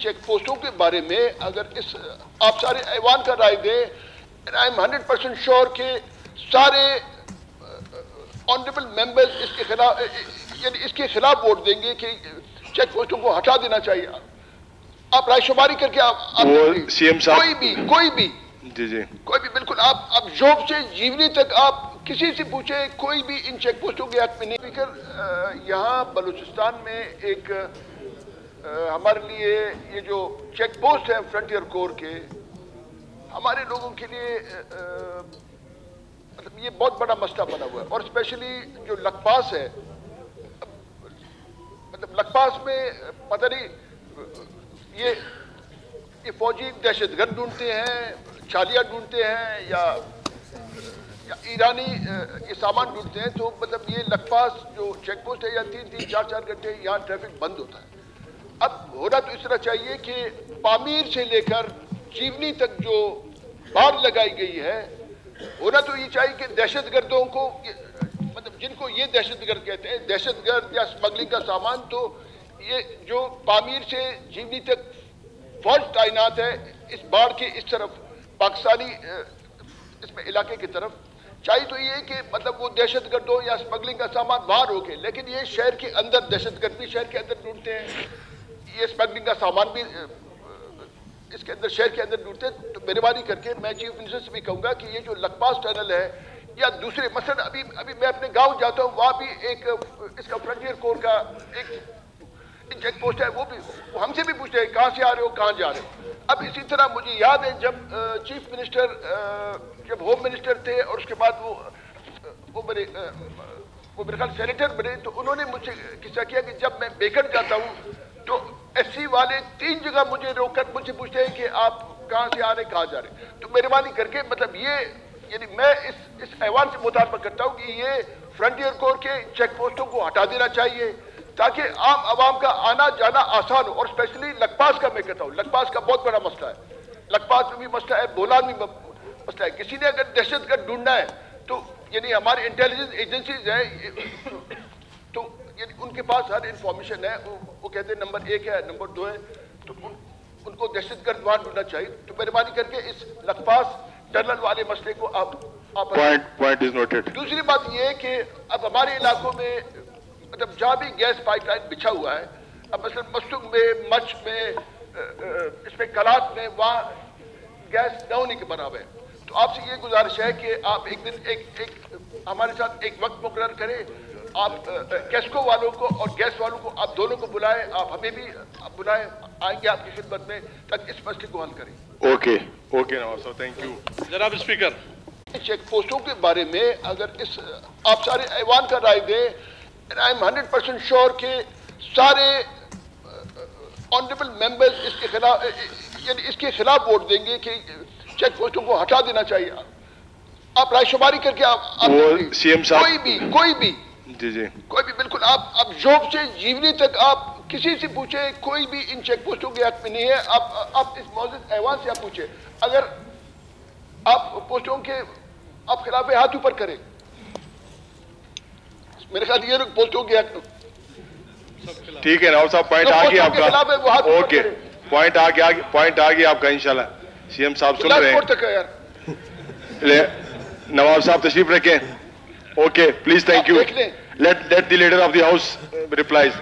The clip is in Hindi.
चेक पोस्टों के बारे में अगर इस आप सारे ऐवान का राय दें, आई एम 100% श्योर कि सारे ऑनरेबल मेंबर्स इसके खिलाफ यानी इसके खिलाफ वोट देंगे कि चेक पोस्टों को हटा देना चाहिए। आप रायशुमारी करके आप सीएम साहब कोई भी जी कोई भी बिल्कुल आप जॉब से जीवनी तक आप किसी से पूछे, कोई भी इन चेक पोस्टों के हक में नहीं। स्पीकर, यहाँ बलूचिस्तान में एक हमारे लिए ये जो चेक पोस्ट है फ्रंटियर कोर के, हमारे लोगों के लिए मतलब ये बहुत बड़ा मसला बना हुआ है। और स्पेशली जो लखपास है, मतलब लखपास में पता नहीं ये फौजी दहशतगर्द ढूंढते हैं, चालिया ढूंढते हैं या ईरानी ये सामान ढूंढते हैं। तो मतलब ये लखपास जो चेक पोस्ट है या 3-3, 4-4 घंटे यहाँ ट्रैफिक बंद होता है। अब होना तो इस तरह चाहिए कि पामीर से लेकर जीवनी तक जो बाड़ लगाई गई है, होना तो ये चाहिए कि दहशतगर्दों को मतलब जिनको ये दहशतगर्द कहते हैं, दहशतगर्द या स्मगलिंग का सामान, तो ये जो पामीर से जीवनी तक फौज तैनात है इस बाढ़ के इस तरफ पाकिस्तानी इसमें इलाके की तरफ, चाहिए तो ये कि मतलब वो दहशतगर्दों या स्मगलिंग का सामान बाहर रोके, लेकिन ये शहर के अंदर दहशतगर्द भी शहर के अंदर ढूंढते हैं, ये स्मगलिंग का सामान भी इसके अंदर शहर के अंदर ढूंढते हैं। तो मेहरबानी करके मैं चीफ मिनिस्टर से भी कहूँगा कि ये जो लखपास टनल है या दूसरे मसलन अभी मैं अपने गाँव जाता हूँ, वहाँ भी एक इसका फ्रंटियर कोर का एक चेक पोस्ट है, वो हमसे भी पूछते हैं कहाँ से आ रहे हो, कहाँ जा रहे हो। अब इसी तरह मुझे याद है जब चीफ मिनिस्टर जब होम मिनिस्टर थे और उसके बाद वो मेरे ख्याल सेनेटर बने, तो उन्होंने मुझसे किस्सा किया कि जब मैं बेकन जाता हूँ तो एससी वाले 3 जगह मुझे रोककर मुझसे पूछते हैं कि आप कहाँ से आ रहे, कहाँ जा रहे। तो मेहरबानी करके मतलब ये यानी मैं इस ऐवान से मुतालबा करता हूँ कि ये फ्रंटियर कोर के चेक पोस्टों को हटा देना चाहिए ताकि आम आवाम का आना जाना आसान हो। और स्पेशली लखपास का मैं कहता हूँ, लखपास का बहुत बड़ा मसला है, लखपास में भी मसला है, बोलान में मसला है। किसी ने अगर दहशतगर्द ढूंढना है तो यानी हमारी इंटेलिजेंस एजेंसीज है तो यानी उनके पास हर इंफॉर्मेशन है, वो कहते हैं नंबर 1 है, नंबर 2 है, तो उनको दहशतगर्द वहां ढूंढना चाहिए। तो मेहरबानी करके इस लखपास टनल वाले मसले को आप पॉइंट इज नोटेड। दूसरी बात यह है कि अब हमारे इलाकों में मतलब जहाँ भी गैस पाइपलाइन बिछा हुआ है, अब मसलन मस्तुग में, मच में, इसमें कलात में, वहाँ गैस न होने के बराबर है। तो आपसे ये गुजारिश है कि आप एक दिन एक हमारे साथ एक वक्त मुकर्रर करें, आप कैस्को वालों को और गैस वालों को आप दोनों को बुलाएं, आप हमें भी बुलाएं, आएंगे आपकी खिदमत में तक इस मसले को हल करें। ओके नवाज साहब, थैंक यू। जनाब स्पीकर, चेक पोस्टों के बारे में अगर इस आप सारे ऐवान का राय दें, आई एम 100% श्योर कि सारे ऑनरेबल मेंबर्स इसके खिलाफ यानी इसके खिलाफ वोट देंगे कि चेक पोस्टों को हटा देना चाहिए। आप रायशुमारी करके आप सीएम साहब कोई भी जी कोई भी बिल्कुल आप जॉब से जीवनी तक आप किसी से पूछे, कोई भी इन चेक पोस्टों के हक में नहीं है। आप इस मौजूद ऐवान से आप पूछे, अगर आप पोस्टों के आप खिलाफ हाथ ऊपर करें, मेरे ख्याल ये लोग पोस्टों के हक। ठीक है नवाब साहब, पॉइंट आ गया आपका। ओके, पॉइंट आ गया आपका इंशाल्लाह। सीएम साहब सुन रहे हैं। नवाब साहब तशरीफ रखें। Okay please, thank you. Let the leader of the house replies.